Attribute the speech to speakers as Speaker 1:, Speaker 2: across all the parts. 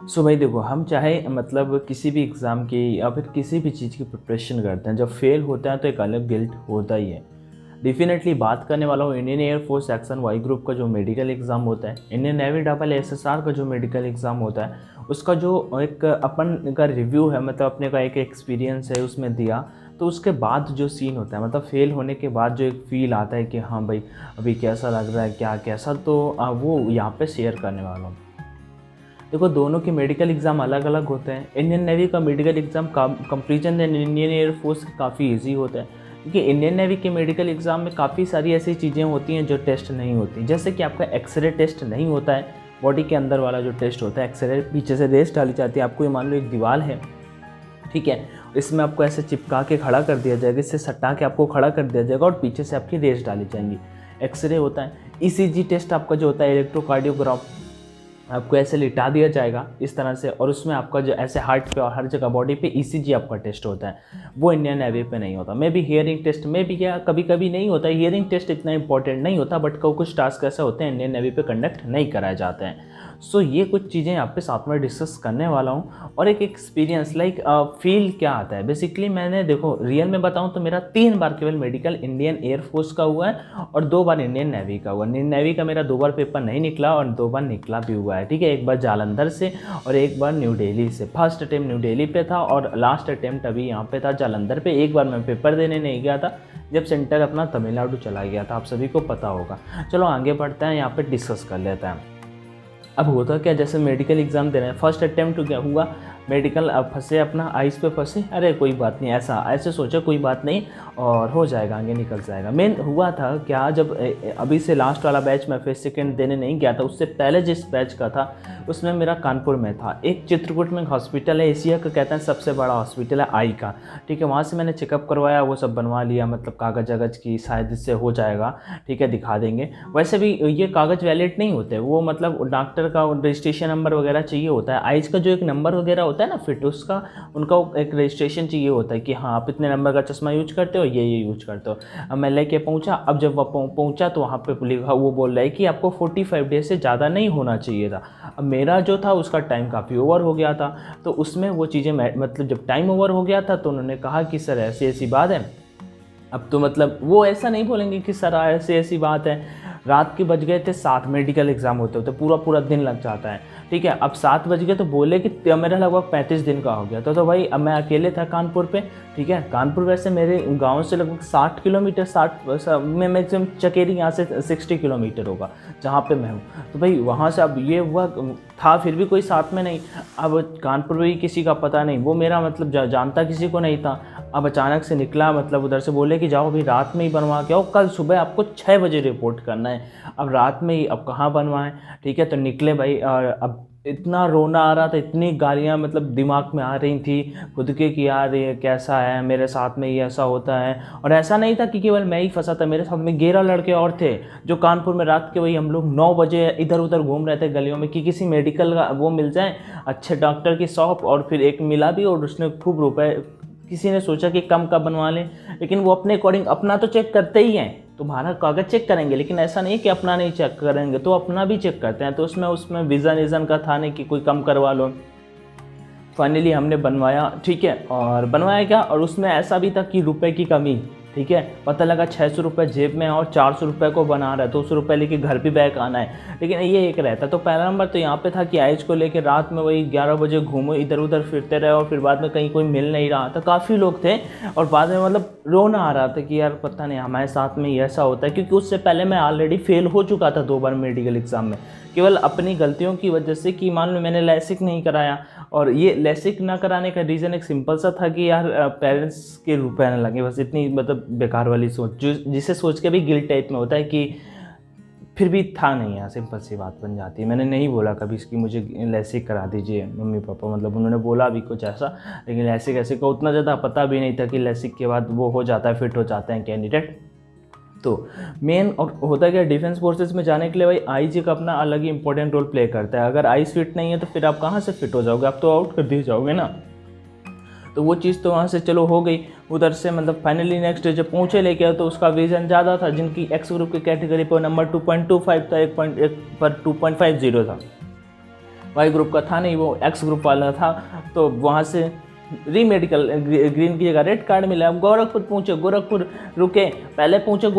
Speaker 1: सो भाई देखो, हम चाहे मतलब किसी भी एग्ज़ाम की या फिर किसी भी चीज़ की प्रिपरेशन करते हैं, जब फेल होता है तो एक अलग गिल्ट होता ही है। डेफिनेटली बात करने वाला हूँ Indian air force section Y group का जो मेडिकल एग्ज़ाम होता है, इंडियन नेवी डबल एसएसआर का जो मेडिकल एग्ज़ाम होता है, उसका जो एक अपन का रिव्यू है, मतलब अपने का एक एक्सपीरियंस है उसमें दिया। तो उसके बाद जो सीन होता है, मतलब फेल होने के बाद जो एक फ़ील आता है कि हाँ भाई अभी कैसा लग रहा है, क्या कैसा, तो वो यहाँ पे शेयर करने वाला हूँ। देखो, दोनों के मेडिकल एग्ज़ाम अलग अलग होते हैं। इंडियन नेवी का medical exam comparison Indian air force काफ़ी इजी होता है, क्योंकि इंडियन नेवी के मेडिकल एग्ज़ाम में काफ़ी सारी ऐसी चीज़ें होती हैं जो टेस्ट नहीं होती। जैसे कि आपका एक्सरे टेस्ट नहीं होता है, बॉडी के अंदर वाला जो टेस्ट होता है एक्सरे, पीछे से रेस डाली जाती है। आपको ये मान लो एक दीवार है, ठीक है, इसमें आपको ऐसे चिपका के खड़ा कर दिया जाएगा, इससे सटा के आपको खड़ा कर दिया जाएगा और पीछे से आपकी रेस डाली जाएंगी। एक्सरे होता है। ईसीजी टेस्ट आपका जो होता है, इलेक्ट्रोकार्डियोग्राफ, आपको ऐसे लिटा दिया जाएगा इस तरह से, और उसमें आपका जो ऐसे हार्ट पे और हर जगह बॉडी पे ईसीजी आपका टेस्ट होता है। वो इंडियन नेवी पे नहीं होता। मे बी हियरिंग टेस्ट में भी क्या कभी कभी नहीं होता है, हियरिंग टेस्ट इतना इंपॉर्टेंट नहीं होता, बट कुछ टास्क ऐसे होते हैं इंडियन नेवी पे कंडक्ट नहीं कराए जाते हैं। सो ये कुछ चीज़ें यहाँ पे साथ में डिस्कस करने वाला हूँ, और एक एक्सपीरियंस लाइक फील क्या आता है। बेसिकली मैंने देखो रियल में बताऊँ तो मेरा 3 बार केवल मेडिकल इंडियन एयरफोर्स का हुआ है और 2 बार इंडियन नेवी का हुआ। इंडियन नेवी का मेरा 2 बार पेपर नहीं निकला और 2 बार निकला भी हुआ है, ठीक है। एक बार जालंधर से और एक बार न्यू दिल्ली से। फर्स्ट अटेम्प्ट न्यू दिल्ली पे था और लास्ट अटेम्प्ट अभी यहाँ पे था जालंधर पे। एक बार मैं पेपर देने नहीं गया था, जब सेंटर अपना तमिलनाडु चला गया था, आप सभी को पता होगा। चलो आगे बढ़ते हैं, यहाँ पे डिस्कस कर लेते हैं। अब होता क्या, जैसे मेडिकल एग्ज़ाम दे रहे हैं, फर्स्ट अटेम्प्ट क्या हुआ, मेडिकल अब फंसे, अपना आइस पे फंसे, अरे कोई बात नहीं, ऐसा ऐसे सोचा कोई बात नहीं और हो जाएगा, आगे निकल जाएगा। मेन हुआ था क्या, जब अभी से लास्ट वाला बैच में फेस सेकेंड देने नहीं गया था, उससे पहले जिस बैच का था उसमें मेरा कानपुर में था। एक चित्रकूट में हॉस्पिटल है, एशिया का कहते हैं सबसे बड़ा हॉस्पिटल है आई का, ठीक है। वहाँ से मैंने चेकअप करवाया, वो सब बनवा लिया, मतलब कागज़ वगज की शायद इससे हो जाएगा, ठीक है, दिखा देंगे। वैसे भी ये कागज़ वैलिड नहीं होते, वो मतलब डॉक्टर का रजिस्ट्रेशन नंबर वगैरह चाहिए होता है। आइज का जो एक नंबर वगैरह होता है ना फिट, उसका उनका एक रजिस्ट्रेशन चाहिए होता है कि हाँ आप इतने नंबर का चश्मा यूज करते हो, ये यूज करते हो। अब मैं लेके पहुंचा, अब जब वह पहुंचा तो वहाँ पे लिखा, वो बोल रहा है कि आपको 45 डेज से ज़्यादा नहीं होना चाहिए था। अब मेरा जो था उसका टाइम काफ़ी ओवर हो गया था, तो उसमें वो चीज़ें मतलब जब टाइम ओवर हो गया था तो उन्होंने कहा कि सर ऐसी ऐसी बात है। अब तो मतलब वो ऐसा नहीं बोलेंगे कि सर ऐसी ऐसी बात है। रात के बज गए थे 7, मेडिकल एग्जाम होते होते पूरा पूरा दिन लग जाता है, ठीक है। अब 7 बज गए तो बोले कि मेरा लगभग 35 दिन का हो गया। तो भाई अब मैं अकेले था कानपुर पे, ठीक है। कानपुर वैसे मेरे गांव से लगभग 60 किलोमीटर, 60 में मैक्सिमम चकेरी यहाँ से 60 किलोमीटर होगा जहाँ पे मैं हूँ। तो भाई वहाँ से अब ये हुआ था, फिर भी कोई साथ में नहीं। अब कानपुर में किसी का पता नहीं, वो मेरा मतलब जानता किसी को नहीं था। अब अचानक से निकला, मतलब उधर से बोले कि जाओ अभी रात में ही बनवा के आओ, कल सुबह आपको 6 बजे रिपोर्ट करना है। अब रात में ही, अब कहाँ बनवाएं, ठीक है। तो निकले भाई, और अब इतना रोना आ रहा था, इतनी गालियाँ मतलब दिमाग में आ रही थी खुद के कि यार ये कैसा है, मेरे साथ में ये ऐसा होता है। और ऐसा नहीं था कि केवल मैं ही फंसा था, मेरे साथ में 11 लड़के और थे जो कानपुर में रात के वही हम लोग 9 बजे इधर उधर घूम रहे थे गलियों में कि किसी मेडिकल का वो मिल जाए, अच्छे डॉक्टर की शॉप। और फिर एक मिला भी और उसने खूब रुपए, किसी ने सोचा कि कम का बनवा लें, लेकिन वो अपने अकॉर्डिंग अपना तो चेक करते ही हैं, तुम्हारा कागज़ चेक करेंगे, लेकिन ऐसा नहीं कि अपना नहीं चेक करेंगे, तो अपना भी चेक करते हैं। तो उसमें विज़न का था नहीं कि कोई कम करवा लो। फाइनली हमने बनवाया, ठीक है। और बनवाया क्या, और उसमें ऐसा भी था कि रुपए की कमी, ठीक है। पता लगा 600 रुपये जेब में और 400 रुपये को बना रहा है, 200 रुपये लेके घर भी बैक आना है, लेकिन ये एक रहता। तो पहला नंबर तो यहाँ पे था कि आइज को लेके रात में वही 11 बजे घूमो, इधर उधर फिरते रहे, और फिर बाद में कहीं कोई मिल नहीं रहा था, काफ़ी लोग थे। और बाद में मतलब रोना आ रहा था कि यार पता नहीं हमारे साथ में ये ऐसा होता है, क्योंकि उससे पहले मैं ऑलरेडी फेल हो चुका था 2 बार मेडिकल एग्जाम में, केवल अपनी गलतियों की वजह से। कि मान लो मैंने लैसिक नहीं कराया, और ये लैसिक ना कराने का रीज़न एक सिंपल सा था कि यार पेरेंट्स के रुपए ना लगे, बस इतनी मतलब बेकार वाली सोच, जिसे सोच के भी गिल्ट टाइप में होता है कि फिर भी था नहीं यार, सिंपल सी बात बन जाती है। मैंने नहीं बोला कभी इसकी मुझे लैसिक करा दीजिए मम्मी पापा, मतलब उन्होंने बोला भी कुछ ऐसा, लेकिन लैसिक ऐसे का उतना ज़्यादा पता भी नहीं था कि लैसिक के बाद वो हो जाता है, फिट हो जाते हैं कैंडिडेट। तो मेन और होता है क्या, डिफेंस फोर्सेस में जाने के लिए भाई आईज एक अपना अलग ही इंपॉर्टेंट रोल प्ले करता है। अगर आईज फिट नहीं है तो फिर आप कहाँ से फिट हो जाओगे, आप तो आउट कर दिए जाओगे ना। तो वो चीज़ तो वहाँ से चलो हो गई। उधर से मतलब फाइनली नेक्स्ट डे जब पहुँचे लेके तो उसका विजन ज़्यादा था, जिनकी एक्स ग्रुप की कैटेगरी पर नंबर 2.25 था, 1 पर 2.50 था। वाई ग्रुप का था नहीं, वो एक्स ग्रुप वाला था। तो वहाँ से री मेडिकल ग्रीन की जगह रेड कार्ड मिला। अब गोरखपुर पहुँचे, गोरखपुर रुके, पहले पहुँचे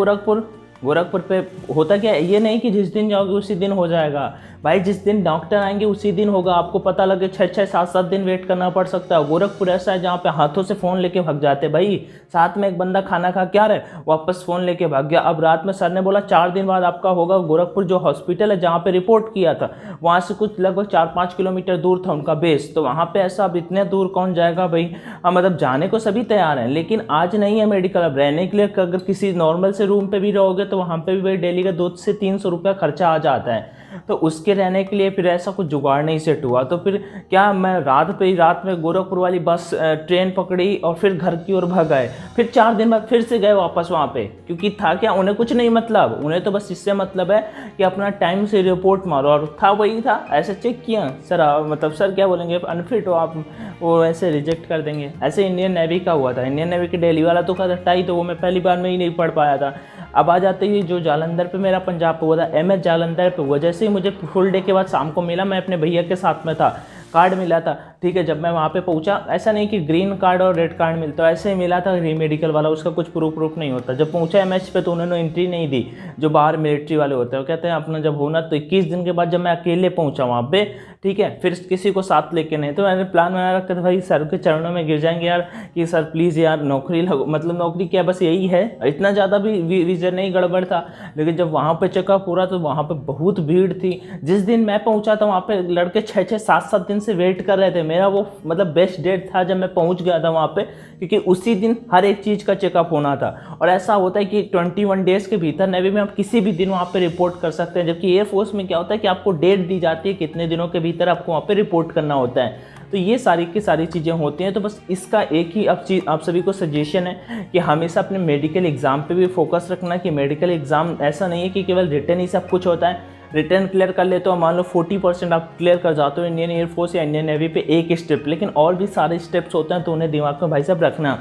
Speaker 1: गोरखपुर पे होता क्या है, ये नहीं कि जिस दिन जाओगे उसी दिन हो जाएगा भाई, जिस दिन डॉक्टर आएंगे उसी दिन होगा। आपको पता लगे 6-6, 7-7 दिन वेट करना पड़ सकता है। गोरखपुर ऐसा है जहाँ पे हाथों से फ़ोन लेके भाग जाते भाई, साथ में एक बंदा खाना खा के आ रहा है, वापस फ़ोन लेके भाग गया। अब रात में सर ने बोला 4 दिन बाद आपका होगा। गोरखपुर जो हॉस्पिटल है जहाँ पे रिपोर्ट किया था, वहाँ से कुछ लगभग 4-5 किलोमीटर दूर था उनका बेस। तो वहाँ पे ऐसा, अब इतने दूर कौन जाएगा भाई। हम मतलब जाने को सभी तैयार हैं, लेकिन आज नहीं है मेडिकल। अब रहने के लिए अगर किसी नॉर्मल से रूम पे भी रहोगे तो वहाँ पे भी भाई डेली का 200 से 300 रुपया खर्चा आ जाता है। तो उसके रहने के लिए फिर ऐसा कुछ जुगाड़ नहीं सेट हुआ। तो फिर क्या, मैं रात में गोरखपुर वाली बस ट्रेन पकड़ी और फिर घर की ओर भाग आए। फिर 4 दिन बाद फिर से गए वापस वहाँ पे, क्योंकि था क्या, उन्हें कुछ नहीं मतलब, उन्हें तो बस इससे मतलब है कि अपना टाइम से रिपोर्ट मारो। और था वही था, ऐसे चेक किया सर, मतलब सर क्या बोलेंगे, अनफिट हो आप, वो ऐसे रिजेक्ट कर देंगे। ऐसे इंडियन नेवी का हुआ था, इंडियन नेवी की दिल्ली वाला तो था ही, तो वो मैं पहली बार में ही नहीं पढ़ पाया था। अब आ जाते ही जो जालंधर पे मेरा पंजाब पे हुआ था, MS जालंधर पे हुआ। जैसे ही मुझे फुल डे के बाद शाम को मिला, मैं अपने भैया के साथ में था, कार्ड मिला था, ठीक है। जब मैं वहाँ पे पहुँचा, ऐसा नहीं कि ग्रीन कार्ड और रेड कार्ड मिलता है, ऐसे ही मिला था री मेडिकल वाला, उसका कुछ प्रूफ नहीं होता। जब पहुँचा MS पे तो उन्होंने एंट्री नहीं दी, जो बाहर मिलिट्री वाले होते हैं, वो कहते हैं अपना जब होना। तो 21 दिन के बाद जब मैं अकेले पहुँचा वहाँ पे, ठीक है, फिर किसी को साथ लेके नहीं, तो मैंने प्लान बना रखा था भाई सर के चरणों में गिर जाएंगे यार कि सर प्लीज़ यार नौकरी लगो, मतलब नौकरी क्या, बस यही है। इतना ज़्यादा भी विजन नहीं गड़बड़ था। लेकिन जब वहाँ पे चेकअप पूरा, तो वहाँ पे बहुत भीड़ थी। जिस दिन मैं पहुँचा था वहाँ पे लड़के 6-6, 7-7 दिन से वेट कर रहे थे। मेरा वो मतलब बेस्ट डेट था जब मैं पहुँच गया था वहाँ पे, क्योंकि उसी दिन हर एक चीज़ का चेकअप होना था। और ऐसा होता है कि 21 डेज़ के भीतर नेवी में आप किसी भी दिन वहाँ पे रिपोर्ट कर सकते हैं, जबकि एयरफोर्स में क्या होता है कि आपको डेट दी जाती है, कितने दिनों के भीतर आपको वहाँ पे रिपोर्ट करना होता है। तो ये सारी की सारी चीज़ें होती हैं। तो बस इसका एक ही आप सभी को सजेशन है कि हमेशा अपने मेडिकल एग्ज़ाम पे भी फोकस रखना, कि मेडिकल एग्ज़ाम ऐसा नहीं है कि केवल रिटन ही सब कुछ होता है। रिटर्न क्लियर कर लेते हो, मान लो 40% आप क्लियर कर जाते हो इंडियन एयरफोर्स या इंडियन नेवी पे एक स्टेप, लेकिन और भी सारे स्टेप्स होते हैं, तो उन्हें दिमाग में भाई साहब रखना।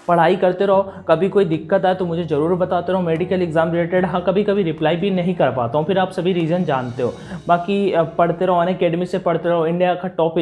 Speaker 1: पढ़ाई करते रहो, कभी कोई दिक्कत आए तो मुझे ज़रूर बताते रहो मेडिकल एग्जाम रिलेटेड। हाँ, कभी कभी रिप्लाई भी नहीं कर पाता हूँ, फिर आप सभी रीज़न जानते हो। बाकी पढ़ते रहो, अनअकैडमी से पढ़ते रहो, इंडिया का टॉप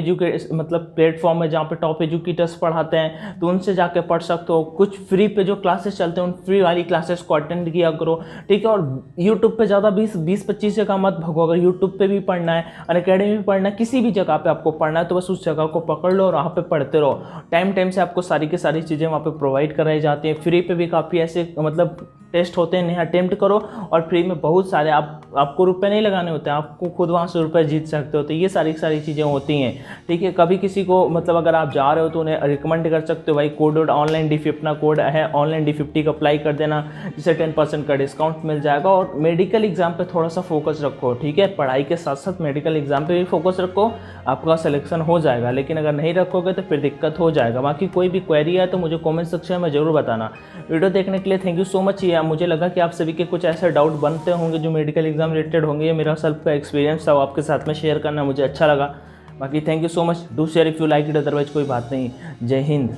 Speaker 1: मतलब प्लेटफॉर्म है जहाँ पे टॉप एजुकेटर्स पढ़ाते हैं, तो उनसे जाके पढ़ सकते हो। कुछ फ्री पे जो क्लासेस चलते हैं उन फ्री वाली क्लासेस को अटेंड किया करो, ठीक है। और यूट्यूब पे ज़्यादा 20-25 जगह मत भगो। अगर यूट्यूब पे भी पढ़ना है, अनअकैडमी में पढ़ना है, किसी भी जगह पे आपको पढ़ना है, तो बस उस जगह को पकड़ लो और वहाँ पे पढ़ते रहो। टाइम से आपको सारी की सारी चीज़ें वहाँ पे प्रोवाइड कराई जाती हैं। फ्री पे भी काफ़ी ऐसे मतलब टेस्ट होते हैं, अटेम्प्ट करो, और फ्री में बहुत सारे आपको रुपए नहीं लगाने होते हैं, आपको खुद वहाँ से रुपए जीत सकते हो। तो ये सारी चीज़ें होती हैं, ठीक है। कभी किसी को मतलब अगर आप जा रहे हो तो उन्हें रिकमेंड कर सकते हो, भाई कोड ऑनलाइन D50 अपना कोड है, ऑनलाइन D50 का अप्लाई कर देना, जिससे 10% का डिस्काउंट मिल जाएगा। और मेडिकल एग्जाम पे थोड़ा सा फोकस रखो, ठीक है। पढ़ाई के साथ साथ मेडिकल एग्जाम पे भी फोकस रखो, आपका सिलेक्शन हो जाएगा। लेकिन अगर नहीं रखोगे तो फिर दिक्कत हो जाएगा। बाकी कोई भी क्वेरी है तो मुझे कॉमेंट सेक्शन में ज़रूर बताना। वीडियो देखने के लिए थैंक यू सो मच। मुझे लगा कि आप सभी के कुछ ऐसे डाउट बनते होंगे जो मेडिकल एग्जाम रिलेटेड होंगे। ये मेरा सेल्फ का एक्सपीरियंस था, वो आपके साथ में शेयर करना मुझे अच्छा लगा। बाकी thank you so much, do share if you like it, otherwise कोई बात नहीं। जय हिंद।